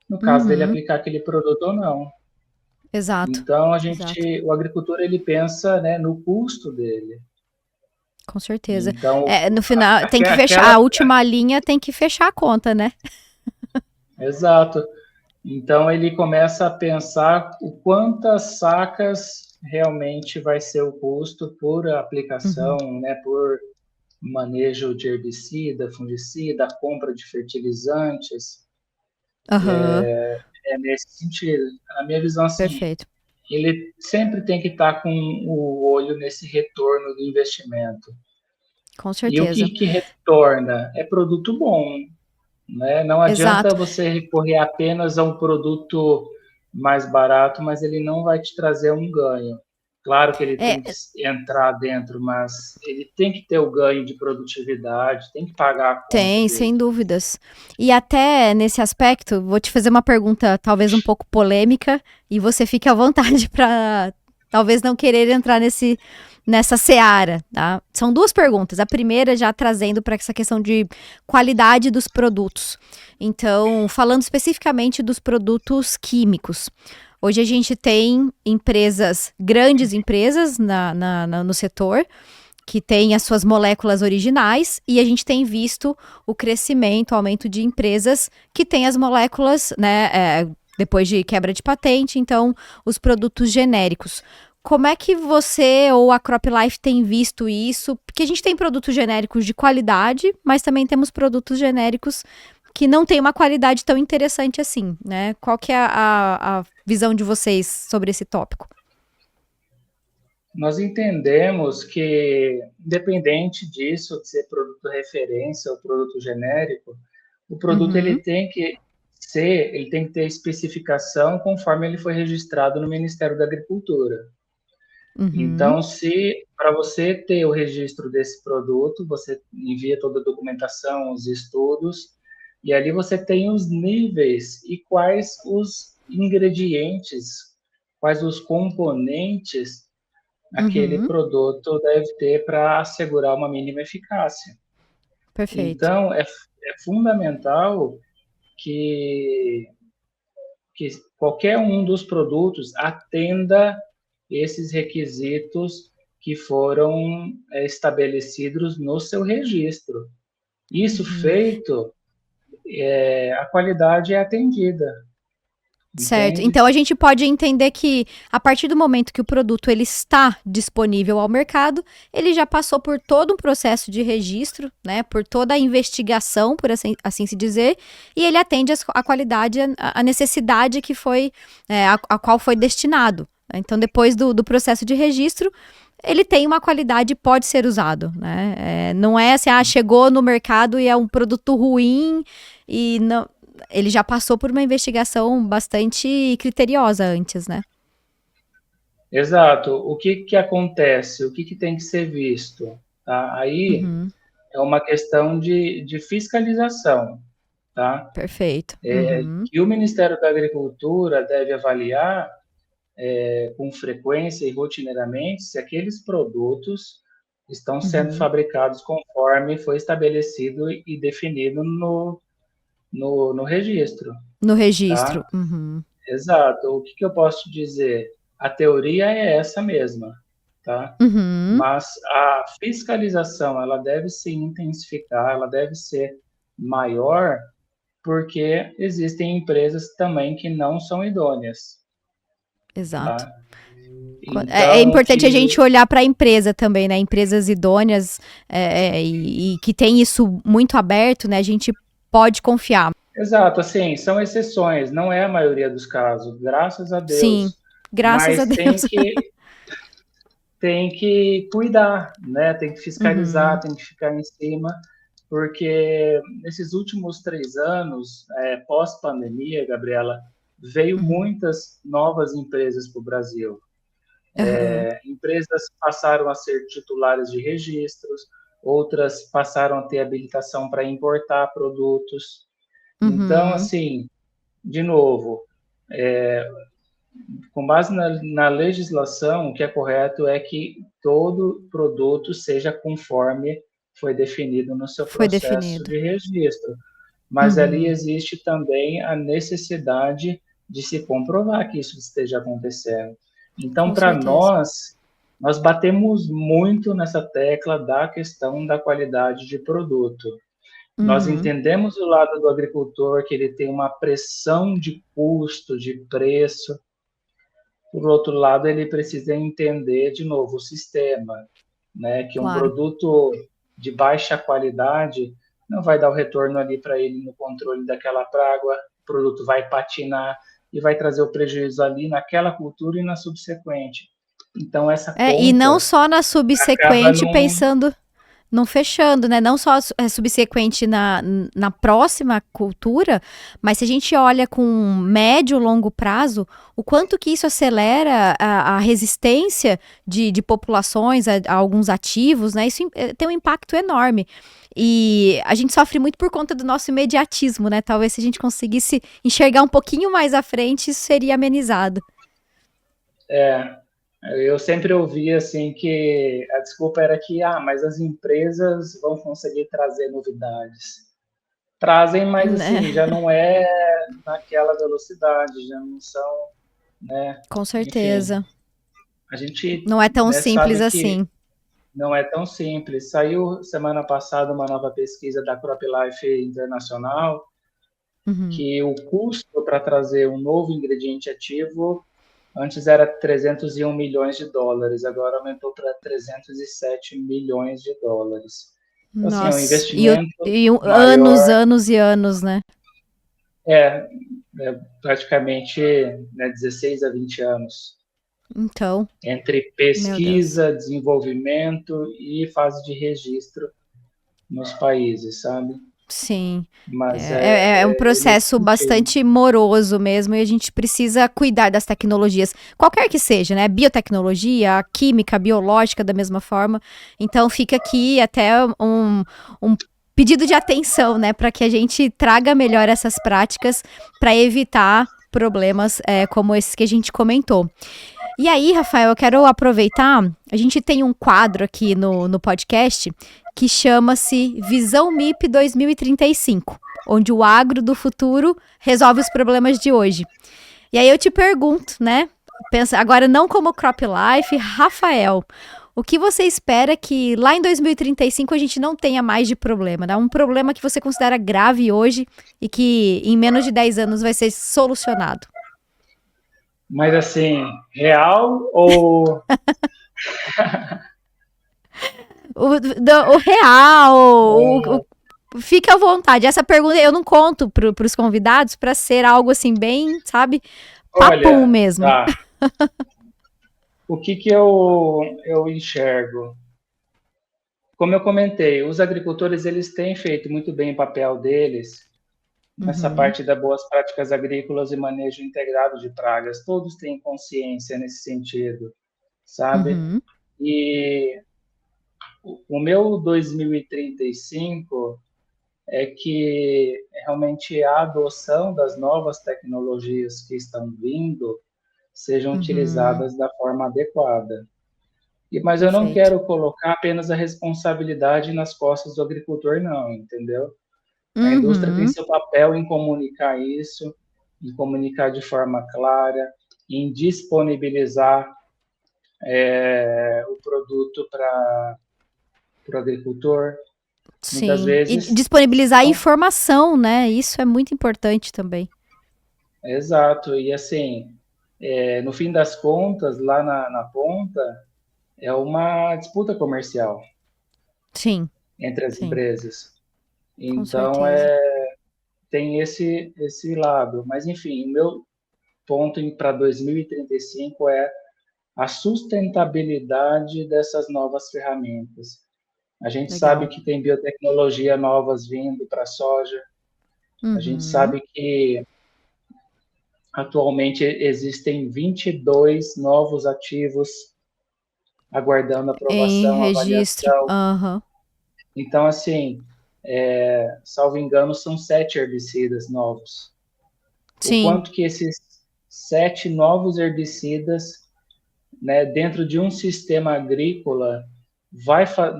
no caso dele aplicar aquele produto ou não. Exato. Então, o agricultor, ele pensa, né, no custo dele. Com certeza. Então, no final, tem que fechar, a última linha tem que fechar a conta, né? Exato. Então, ele começa a pensar o quantas sacas realmente vai ser o custo por aplicação, né, por manejo de herbicida, fungicida, compra de fertilizantes. É nesse sentido. A minha visão, assim, perfeito. Ele sempre tem que estar com o olho nesse retorno do investimento. Com certeza. E o que retorna? É produto bom. Né? Não adianta você recorrer apenas a um produto mais barato, mas ele não vai te trazer um ganho. Claro que ele tem que entrar dentro, mas ele tem que ter o ganho de produtividade, tem que pagar a conta dele. Sem dúvidas. E até nesse aspecto, vou te fazer uma pergunta talvez um pouco polêmica, e você fique à vontade para talvez não querer entrar nessa seara, tá? São duas perguntas. A primeira já trazendo para essa questão de qualidade dos produtos. Então, falando especificamente dos produtos químicos. Hoje a gente tem grandes empresas no setor, que tem as suas moléculas originais, e a gente tem visto o crescimento, o aumento de empresas que têm as moléculas, né, depois de quebra de patente, então os produtos genéricos. Como é que você ou a CropLife tem visto isso? Porque a gente tem produtos genéricos de qualidade, mas também temos produtos genéricos que não têm uma qualidade tão interessante assim, né? Qual que é a visão de vocês sobre esse tópico? Nós entendemos que, independente disso, de ser produto referência ou produto genérico, o produto ele tem que ter especificação conforme ele foi registrado no Ministério da Agricultura. Então, se para você ter o registro desse produto, você envia toda a documentação, os estudos, e ali você tem os níveis e quais os ingredientes, quais os componentes aquele produto deve ter para assegurar uma mínima eficácia. Perfeito. Então, é fundamental que qualquer um dos produtos atenda esses requisitos que foram estabelecidos no seu registro. Isso feito, a qualidade é atendida. Certo. Entende? Então a gente pode entender que a partir do momento que o produto ele está disponível ao mercado, ele já passou por todo um processo de registro, né? Por toda a investigação, por assim se dizer, e ele atende a qualidade, a necessidade que foi, a qual foi destinado. Então, depois do processo de registro, ele tem uma qualidade e pode ser usado, né? Não é assim, chegou no mercado e é um produto ruim e não. Ele já passou por uma investigação bastante criteriosa antes, né? Exato. O que acontece? O que tem que ser visto? Tá? Aí é uma questão de fiscalização. Tá? Perfeito. Que o Ministério da Agricultura deve avaliar com frequência e rotineiramente se aqueles produtos estão sendo fabricados conforme foi estabelecido e definido no registro. No registro. Tá? Exato. O que eu posso te dizer? A teoria é essa mesma, tá? Mas a fiscalização, ela deve se intensificar, ela deve ser maior, porque existem empresas também que não são idôneas. Exato. Tá? É Então, importante a gente olhar para a empresa também, né? Empresas idôneas e que tem isso muito aberto, né? A gente pode confiar. Exato, assim, são exceções, não é a maioria dos casos, graças a Deus. Sim, graças a Mas Deus. tem que cuidar, né? Tem que fiscalizar, tem que ficar em cima, porque nesses últimos 3 anos, pós-pandemia, Gabriela, veio muitas novas empresas para o Brasil. Empresas passaram a ser titulares de registros, outras passaram a ter habilitação para importar produtos. Então, assim, de novo, com base na legislação, o que é correto é que todo produto seja conforme foi definido no seu processo de registro. Mas ali existe também a necessidade de se comprovar que isso esteja acontecendo. Então, para nós batemos muito nessa tecla da questão da qualidade de produto. Nós entendemos o lado do agricultor, que ele tem uma pressão de custo, de preço. Por outro lado, ele precisa entender, de novo, o sistema, né? Que um produto de baixa qualidade não vai dar o retorno ali para ele no controle daquela praga, o produto vai patinar e vai trazer o prejuízo ali naquela cultura e na subsequente. Então, essa conta e não só na subsequente, acaba pensando não fechando, né? Não só subsequente na próxima cultura, mas se a gente olha com médio e longo prazo, o quanto que isso acelera a resistência de populações a alguns ativos, né? Isso tem um impacto enorme. E a gente sofre muito por conta do nosso imediatismo, né? Talvez se a gente conseguisse enxergar um pouquinho mais à frente, isso seria amenizado. Eu sempre ouvi assim que a desculpa era que, mas as empresas vão conseguir trazer novidades. Trazem, mas assim, já não é naquela velocidade, já não são, né? Com certeza. Enfim, a gente não é tão simples sabe que assim. não é tão simples. Saiu semana passada uma nova pesquisa da CropLife Internacional, que o custo para trazer um novo ingrediente ativo antes era 301 milhões de dólares, agora aumentou para 307 milhões de dólares. Então, assim, é um Nossa, investimento anos, maior. anos e anos, né? É praticamente, né, 16 a 20 anos. Então, Entre meu Deus. pesquisa, desenvolvimento e fase de registro nos países, sabe? Sim. Mas É um nesse processo sentido. bastante moroso mesmo e a gente precisa cuidar das tecnologias, qualquer que seja, né? Biotecnologia, química, biológica, da mesma forma. Então, fica aqui até um pedido de atenção, né? Para que a gente traga melhor essas práticas para evitar problemas como esses que a gente comentou. E aí, Rafael, eu quero aproveitar. A gente tem um quadro aqui no podcast que chama-se Visão MIP 2035, onde o agro do futuro resolve os problemas de hoje. E aí eu te pergunto, né? Pensa, agora não como Crop Life, Rafael, o que você espera que lá em 2035 a gente não tenha mais de problema, né? Um problema que você considera grave hoje e que em menos de 10 anos vai ser solucionado. Mas assim, real ou. O real, fique à vontade. Essa pergunta eu não conto para os convidados para ser algo assim bem, sabe, papum Olha, mesmo. tá. O que eu enxergo? Como eu comentei, os agricultores eles têm feito muito bem o papel deles nessa Uhum, parte das boas práticas agrícolas e manejo integrado de pragas. Todos têm consciência nesse sentido, sabe? uhum, E o meu 2035 é que realmente a adoção das novas tecnologias que estão vindo sejam uhum, utilizadas da forma adequada. Mas eu não perfeito. quero colocar apenas a responsabilidade nas costas do agricultor, não, entendeu? A indústria tem Uhum, seu papel em comunicar isso, em comunicar de forma clara, em disponibilizar o produto para o agricultor. Muitas sim. E vezes disponibilizar são. informação, né? Isso é muito importante também. Exato, e assim, no fim das contas, lá na ponta, é uma disputa comercial Sim, entre as sim, empresas. com Então, certeza. tem esse lado. Mas, enfim, o meu ponto para 2035 é a sustentabilidade dessas novas ferramentas. A gente sabe Legal. que tem biotecnologia novas vindo para a soja, a gente Uhum. sabe que atualmente existem 22 novos ativos aguardando Em aprovação, registro. avaliação. Aham. Então, assim, salvo engano, são 7 herbicidas novos. O Sim, quanto que esses 7 novos herbicidas, né, dentro de um sistema agrícola,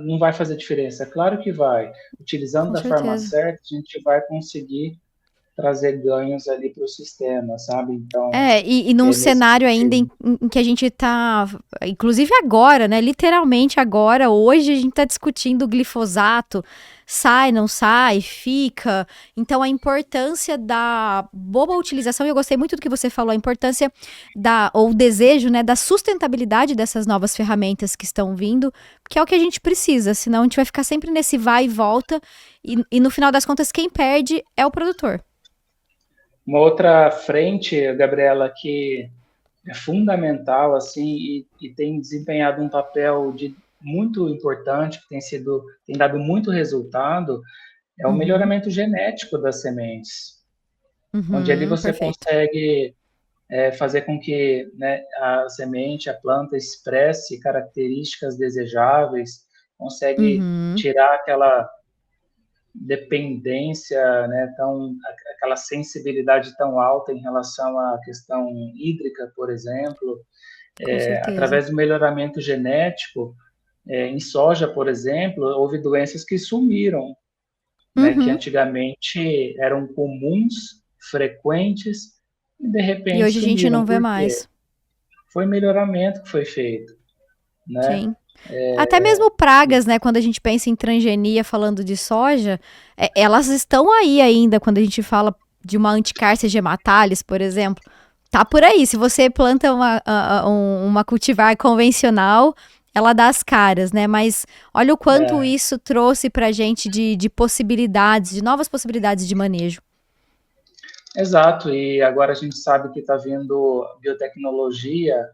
não vai fazer diferença? Claro que vai. Utilizando com da forma certeza. certa, a gente vai conseguir trazer ganhos ali para o sistema, sabe? Então, E num é nesse cenário ainda sentido. em que a gente tá, inclusive agora, né? Literalmente agora, hoje a gente tá discutindo o glifosato, sai, não sai, fica. Então a importância da boa utilização, e eu gostei muito do que você falou, a importância ou o desejo, né, da sustentabilidade dessas novas ferramentas que estão vindo, que é o que a gente precisa, senão a gente vai ficar sempre nesse vai e volta, e no final das contas, quem perde é o produtor. Uma outra frente, Gabriela, que é fundamental assim e tem desempenhado um papel muito importante, que tem dado muito resultado, é o Uhum, melhoramento genético das sementes, onde ali uhum, você perfeito. consegue fazer com que, né, a semente, a planta expresse características desejáveis, consegue Uhum. tirar aquela dependência, né, aquela sensibilidade tão alta em relação à questão hídrica, por exemplo, Com certeza. através do melhoramento genético, em soja, por exemplo, houve doenças que sumiram, né, que Uhum. antigamente eram comuns, frequentes, e de E repente hoje a gente sumiram. não vê Por quê? mais. Foi melhoramento que foi feito, né? Sim. Até mesmo pragas, né? Quando a gente pensa em transgenia falando de soja, elas estão aí ainda quando a gente fala de uma anticárcia gematalis, por exemplo. Tá por aí. Se você planta uma cultivar convencional, ela dá as caras, né? Mas olha o quanto isso trouxe pra gente de possibilidades, de novas possibilidades de manejo. Exato, e agora a gente sabe que está vindo biotecnologia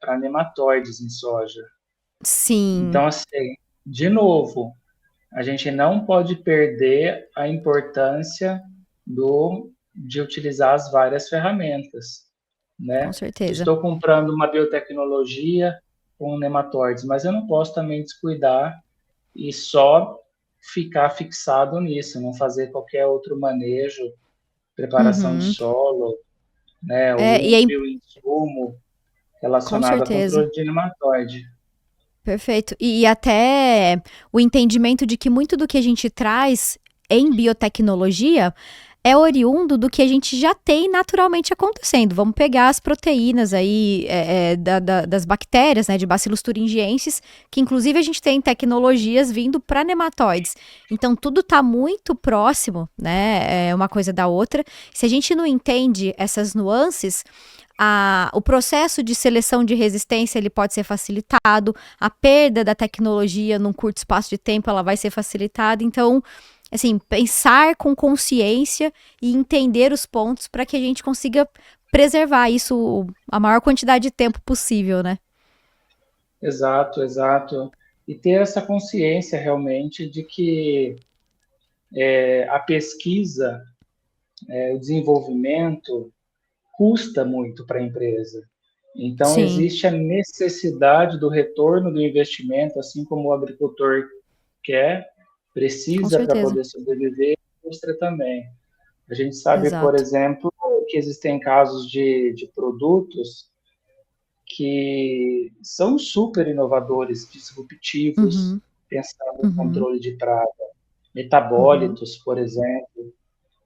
para nematóides em soja. Sim. Então, assim, de novo, a gente não pode perder a importância de utilizar as várias ferramentas, né? Com certeza. Estou comprando uma biotecnologia com nematóides, mas eu não posso também descuidar e só ficar fixado nisso, não fazer qualquer outro manejo, preparação de solo, né, E ou aí, bioinsumo com relacionado a certeza. controle de nematóide. Perfeito. E até o entendimento de que muito do que a gente traz em biotecnologia é oriundo do que a gente já tem naturalmente acontecendo. Vamos pegar as proteínas aí das bactérias, né, de Bacillus thuringiensis, que inclusive a gente tem tecnologias vindo para nematóides. Então tudo está muito próximo, né, uma coisa da outra. Se a gente não entende essas nuances, o processo de seleção de resistência ele pode ser facilitado, a perda da tecnologia num curto espaço de tempo ela vai ser facilitada. Então, assim, pensar com consciência e entender os pontos para que a gente consiga preservar isso a maior quantidade de tempo possível, né? Exato, exato. E ter essa consciência realmente de que a pesquisa, o desenvolvimento custa muito para a empresa. Então, Sim, existe a necessidade do retorno do investimento, assim como o agricultor quer, com precisa para certeza. poder sobreviver, a indústria também. A gente sabe, por Exato. exemplo, que existem casos de produtos que são super inovadores, disruptivos, Uhum, pensando no uhum, controle de praga, uhum. metabólitos, por exemplo,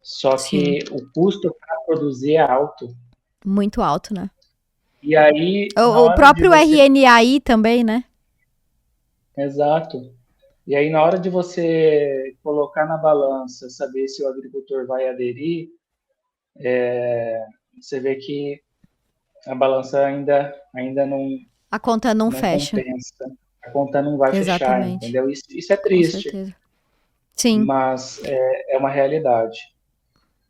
só Sim, que o custo para produzir é alto. muito alto, né? E aí, na O hora de próprio você. RNAi também, né? Exato. E aí, na hora de você colocar na balança, saber se o agricultor vai aderir, você vê que a balança ainda A conta não não fecha. compensa. A conta não vai fechar, Exatamente. entendeu? Isso é Com triste, certeza. Sim, mas é uma realidade.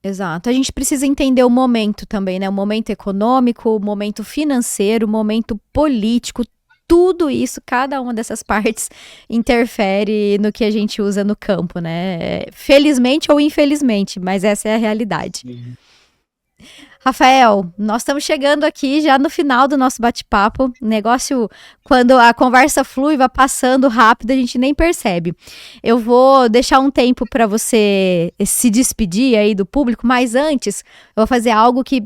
exato. A gente precisa entender o momento também, né? O momento econômico, o momento financeiro, o momento político, tudo isso, cada uma dessas partes interfere no que a gente usa no campo, né? Felizmente ou infelizmente, mas essa é a realidade. Sim. Rafael, nós estamos chegando aqui já no final do nosso bate-papo. O negócio, quando a conversa flui, vai passando rápido, a gente nem percebe. Eu vou deixar um tempo para você se despedir aí do público, mas antes, eu vou fazer algo que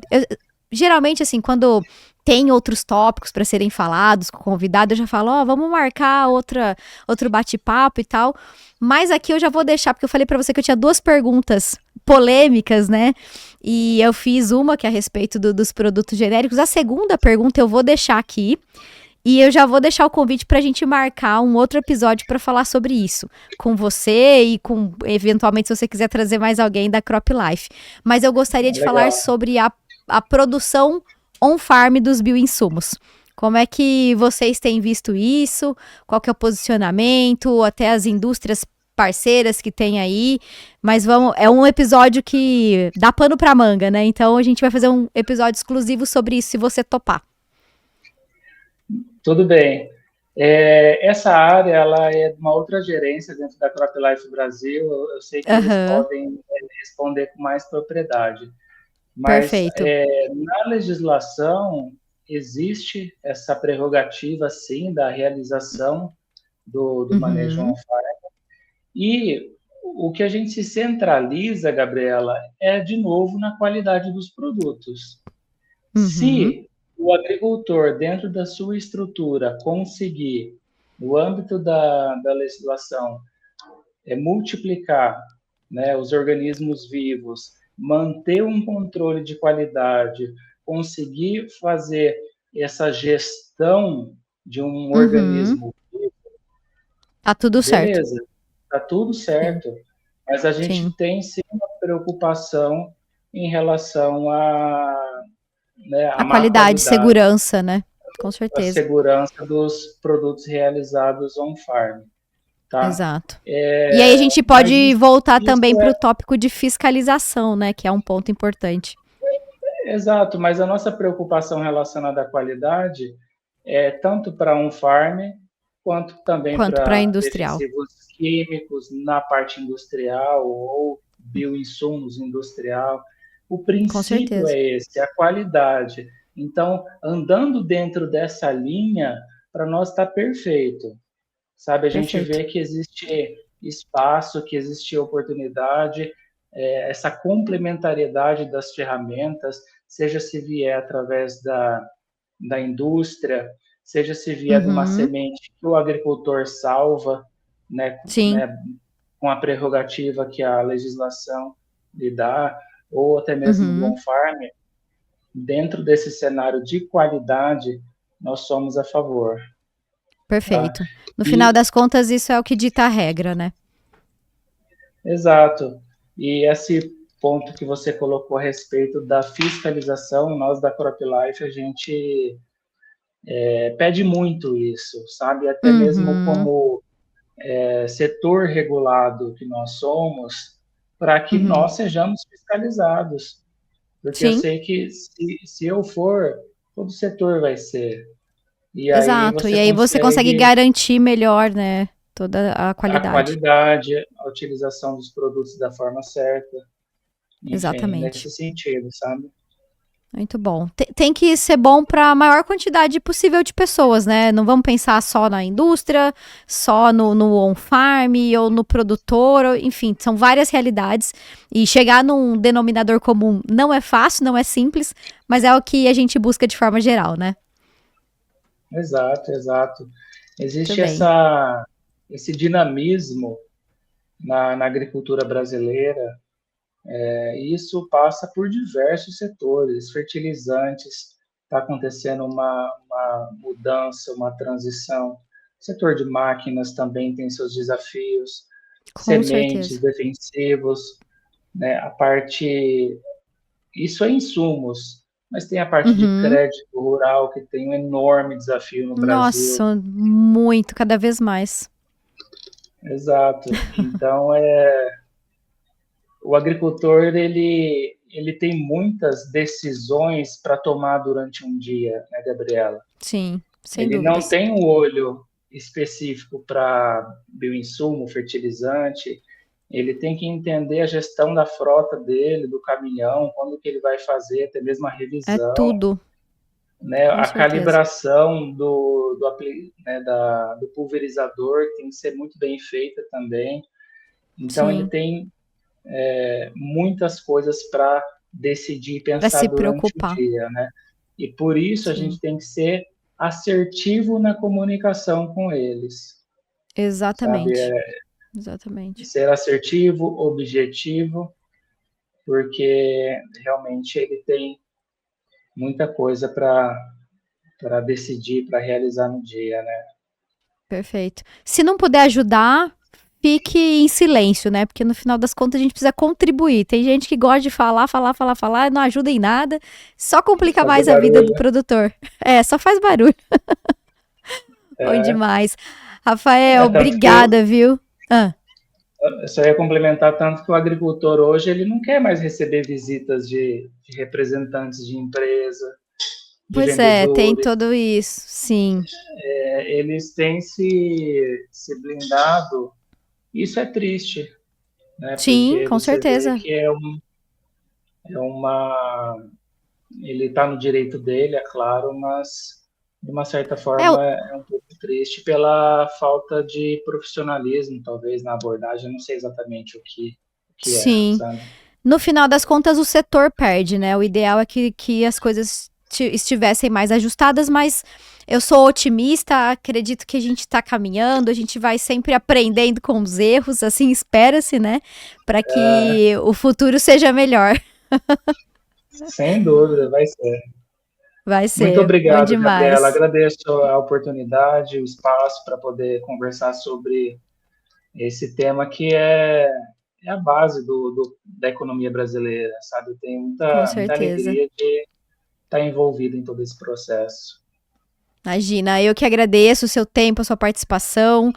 geralmente assim, quando tem outros tópicos para serem falados com o convidado, eu já falo, ó, vamos marcar outro bate-papo e tal. Mas aqui eu já vou deixar, porque eu falei para você que eu tinha duas perguntas polêmicas, né? E eu fiz uma que é a respeito dos produtos genéricos. A segunda pergunta eu vou deixar aqui. E eu já vou deixar o convite para a gente marcar um outro episódio para falar sobre isso, com você e com, eventualmente, se você quiser trazer mais alguém da Crop Life. Mas eu gostaria de falar Legal. sobre a produção on-farm dos bioinsumos. Como é que vocês têm visto isso? Qual que é o posicionamento? Até as indústrias parceiras que tem aí. Mas vamos, é um episódio que dá pano pra manga, né? Então a gente vai fazer um episódio exclusivo sobre isso, se você topar. Tudo bem. Essa área ela é de uma outra gerência dentro da CropLife Brasil. Eu sei que eles Aham, podem responder com mais propriedade. Mas perfeito. na legislação existe essa prerrogativa, sim, da realização do manejo Uhum, on-farm. E o que a gente se centraliza, Gabriela, é de novo na qualidade dos produtos. uhum, Se o agricultor, dentro da sua estrutura, conseguir, no âmbito da legislação, multiplicar, né, os organismos vivos, manter um controle de qualidade, conseguir fazer essa gestão de um Uhum. organismo, Tá tudo certo. beleza, tá tudo Sim, certo, mas a gente sim. tem sim uma preocupação em relação a, né, a A má qualidade, qualidade, segurança, né? Com a certeza. segurança dos produtos realizados on-farm, tá? Exato. E aí a gente Mas pode isso, voltar isso também para o tópico de fiscalização, né? Que é um ponto importante. exato, mas a nossa preocupação relacionada à qualidade é tanto para um farm quanto também Quanto para para industrial. defensivos químicos na parte industrial ou bioinsumos industrial. O Com princípio certeza. é esse, a qualidade. Então, andando dentro dessa linha, para nós está perfeito. Sabe, a gente Perfeito. vê que existe espaço, que existe oportunidade, essa complementariedade das ferramentas, seja se vier através da indústria, seja se vier de uma Uhum. semente que o agricultor salva, Sim. com a prerrogativa que a legislação lhe dá, ou até mesmo do Uhum. on-farm, dentro desse cenário de qualidade, nós somos a favor. Tá? Perfeito. No final E das contas, isso é o que dita a regra, né? exato. E esse ponto que você colocou a respeito da fiscalização, nós da Crop Life, a gente pede muito isso, sabe? Até mesmo Uhum. como setor regulado que nós somos, para que Uhum. nós sejamos fiscalizados. Porque eu Sim, sei que se eu for, todo setor vai ser. E aí exato. você E aí você consegue consegue garantir melhor, né? Toda a a qualidade. qualidade, a utilização dos produtos da forma certa, enfim, Exatamente. nesse sentido, sabe? Muito bom. Tem que ser bom para a maior quantidade possível de pessoas, né? Não vamos pensar só na indústria, só no on-farm ou no produtor, enfim, são várias realidades. E chegar num denominador comum não é fácil, não é simples, mas é o que a gente busca de forma geral, né? Exato, exato. Muito Existe bem. esse dinamismo na agricultura brasileira, e isso passa por diversos setores, fertilizantes, está acontecendo uma mudança, uma transição. O setor de máquinas também tem seus desafios, Com sementes, certeza. defensivos, né? A parte, isso é insumos, mas tem a parte de Uhum. crédito rural que tem um enorme desafio no Brasil. Nossa, muito, cada vez mais. Exato. Então, o agricultor ele tem muitas decisões para tomar durante um dia, né, Gabriela? Sim, sem Ele não dúvidas. tem um olho específico para bioinsumo, fertilizante. Ele tem que entender a gestão da frota dele, do caminhão, quando que ele vai fazer, até mesmo a É revisão, tudo, né, com a certeza. calibração do pulverizador tem que ser muito bem feita também. Então ele Sim, tem muitas coisas para decidir e para pensar se durante o preocupar. dia, né? E por isso a gente Sim, tem que ser assertivo na comunicação com eles, sabe? exatamente. Exatamente. Ser assertivo, objetivo, porque realmente ele tem muita coisa para decidir, para realizar no dia, né? Perfeito. Se não puder ajudar, fique em silêncio, né? Porque no final das contas a gente precisa contribuir. Tem gente que gosta de falar, falar, falar, falar, não ajuda em nada, só complica Fazer mais a vida do barulho. produtor. É, só faz barulho. Bom É, demais. Rafael, tanto que eu, obrigada, viu? Ah, eu só ia complementar tanto que o agricultor hoje ele não quer mais receber visitas de representantes de empresa, de pois é, tem vendedores. tudo isso. Sim. Eles têm se blindado. Isso é triste, né? Sim, Porque com você vê certeza. que é uma. Ele está no direito dele, é claro, mas de uma certa É, forma é um pouco triste pela falta de profissionalismo, talvez, na abordagem. Eu não sei exatamente o que é, sim. sabe? No final das contas, o setor perde, né? O ideal é que as coisas estivessem mais ajustadas, mas eu sou otimista, acredito que a gente está caminhando, a gente vai sempre aprendendo com os erros, assim espera-se, né? Para que o futuro seja melhor. Sem dúvida, vai ser. Vai ser. Muito obrigado, bom demais. Gabriela. Agradeço a oportunidade, o espaço para poder conversar sobre esse tema que é a base da economia brasileira, sabe? Eu tenho muita alegria de estar envolvido em todo esse processo. Imagina, eu que agradeço o seu tempo, a sua participação.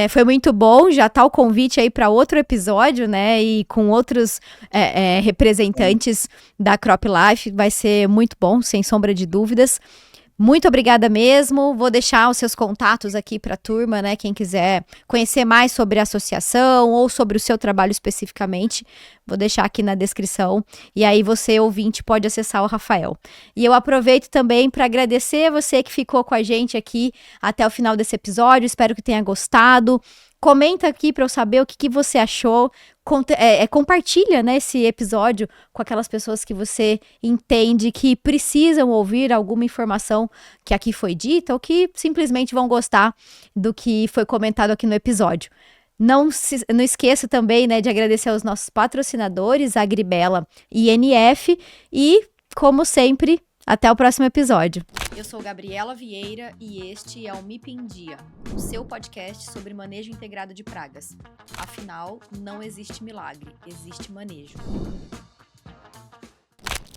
Foi muito bom, já tá o convite aí para outro episódio, né? E com outros representantes da Crop Life, vai ser muito bom, sem sombra de dúvidas. Muito obrigada mesmo. Vou deixar os seus contatos aqui para a turma, né? Quem quiser conhecer mais sobre a associação ou sobre o seu trabalho especificamente, vou deixar aqui na descrição. E aí você, ouvinte, pode acessar o Rafael. E eu aproveito também para agradecer você que ficou com a gente aqui até o final desse episódio. Espero que tenha gostado. Comenta aqui para eu saber o que você achou. Compartilha, né, esse episódio com aquelas pessoas que você entende que precisam ouvir alguma informação que aqui foi dita ou que simplesmente vão gostar do que foi comentado aqui no episódio. Não esqueça também, né, de agradecer aos nossos patrocinadores, Agribela e NF. E, como sempre, até o próximo episódio. Eu sou Gabriela Vieira e este é o MIP em Dia, o seu podcast sobre manejo integrado de pragas. Afinal, não existe milagre, existe manejo.